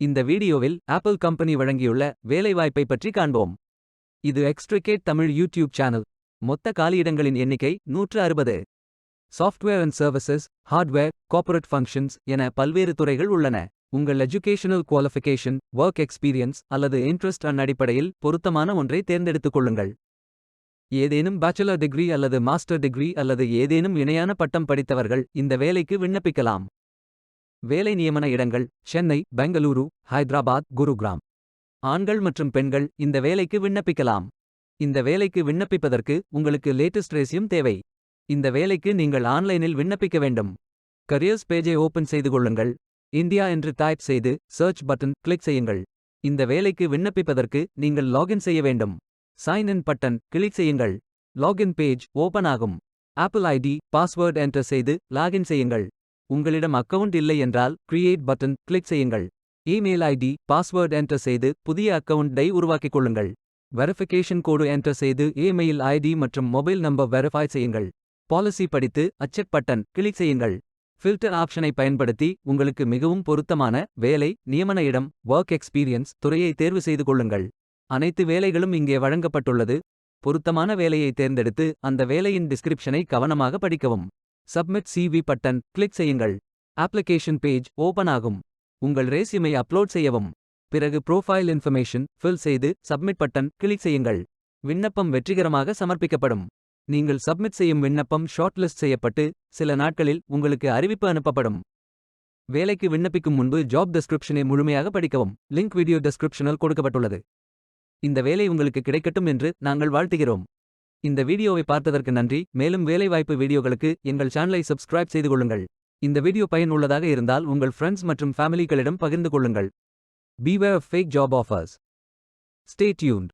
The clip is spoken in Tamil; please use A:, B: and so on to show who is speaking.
A: இந்த வீடியோவில் ஆப்பிள் கம்பெனி வழங்கியுள்ள வேலைவாய்ப்பை பற்றி காண்போம். இது எக்ஸ்ட்ரிகேட் தமிழ் யூடியூப் சேனல். மொத்த காலியிடங்களின் எண்ணிக்கை 160. Software and services, hardware, corporate functions என பல்வேறு துறைகள் உள்ளன. உங்கள் எஜுகேஷனல் குவாலிஃபிகேஷன், ஒர்க் எக்ஸ்பீரியன்ஸ் அல்லது இன்ட்ரெஸ்ட் அடிப்படையில் பொருத்தமான ஒன்றை தேர்ந்தெடுத்துக் கொள்ளுங்கள். ஏதேனும் பேச்சுலர் டிகிரி அல்லது மாஸ்டர் டிகிரி அல்லது ஏதேனும் இணையான பட்டம் படித்தவர்கள் இந்த வேலைக்கு விண்ணப்பிக்கலாம். வேலை நியமன இடங்கள்: சென்னை, பெங்களூரு, ஹைதராபாத், குருகிராம். ஆண்கள் மற்றும் பெண்கள் இந்த வேலைக்கு விண்ணப்பிக்கலாம். இந்த வேலைக்கு விண்ணப்பிப்பதற்கு உங்களுக்கு லேட்டஸ்ட் ரெஸ்யூம் தேவை. இந்த வேலைக்கு நீங்கள் ஆன்லைனில் விண்ணப்பிக்க வேண்டும். கரியர்ஸ் பேஜை ஓபன் செய்து கொள்ளுங்கள். இந்தியா என்று டைப் செய்து சர்ச் பட்டன் கிளிக் செய்யுங்கள். இந்த வேலைக்கு விண்ணப்பிப்பதற்கு நீங்கள் லாகின் செய்ய வேண்டும். சைன் இன் பட்டன் கிளிக் செய்யுங்கள். லாகின் பேஜ் ஓபன் ஆகும். ஆப்பிள் ஐடி, பாஸ்வேர்ட் என்டர் செய்து லாகின் செய்யுங்கள். உங்களிடம் அக்கவுண்ட் இல்லை என்றால் கிரியேட் பட்டன் கிளிக் செய்யுங்கள். இமெயில் ஐடி, பாஸ்வேர்ட் என்டர் செய்து புதிய அக்கவுண்டை உருவாக்கிக் கொள்ளுங்கள். வெரிஃபிகேஷன் கோடு என்டர் செய்து இமெயில் ஐடி மற்றும் மொபைல் நம்பர் வெரிஃபை செய்யுங்கள். பாலிசி படித்து அச்செக் பட்டன் கிளிக் செய்யுங்கள். ஃபில்டர் ஆப்ஷனை பயன்படுத்தி உங்களுக்கு மிகவும் பொருத்தமான வேலை, நியமன இடம், ஒர்க் எக்ஸ்பீரியன்ஸ் துறையை தேர்வு செய்து கொள்ளுங்கள். அனைத்து வேலைகளும் இங்கே வழங்கப்பட்டுள்ளது. பொருத்தமான வேலையை தேர்ந்தெடுத்து அந்த வேலையின் டிஸ்கிரிப்ஷனை கவனமாக படிக்கவும். சப்மிட் சிவி பட்டன் கிளிக் செய்யுங்கள். அப்ளிகேஷன் பேஜ் ஓபன் ஆகும். உங்கள் ரெஸ்யூமை அப்லோட் செய்யவும். பிறகு ப்ரோஃபைல் இன்ஃபர்மேஷன் ஃபில் செய்து சப்மிட் பட்டன் கிளிக் செய்யுங்கள். விண்ணப்பம் வெற்றிகரமாக சமர்ப்பிக்கப்படும். நீங்கள் சப்மிட் செய்யும் விண்ணப்பம் ஷார்ட்லிஸ்ட் செய்யப்பட்டு சில நாட்களில் உங்களுக்கு அறிவிப்பு அனுப்பப்படும். வேலைக்கு விண்ணப்பிக்கும் முன்பு ஜாப் டெஸ்கிரிப்ஷனை முழுமையாக படிக்கவும். லிங்க் வீடியோ டெஸ்கிரிப்ஷனில் கொடுக்கப்பட்டுள்ளது. இந்த வேலை உங்களுக்கு கிடைக்கட்டும் என்று நாங்கள் வாழ்த்துகிறோம். இந்த வீடியோவை பார்த்ததற்கு நன்றி. மேலும் வேலைவாய்ப்பு வீடியோகளுக்கு எங்கள் சேனலை சப்ஸ்கிரைப் செய்து கொள்ளுங்கள். இந்த வீடியோ பயனுள்ளதாக இருந்தால் உங்கள் ஃப்ரெண்ட்ஸ் மற்றும் ஃபேமிலிகளிடம் பகிர்ந்து கொள்ளுங்கள். Beware of fake job offers. Stay tuned.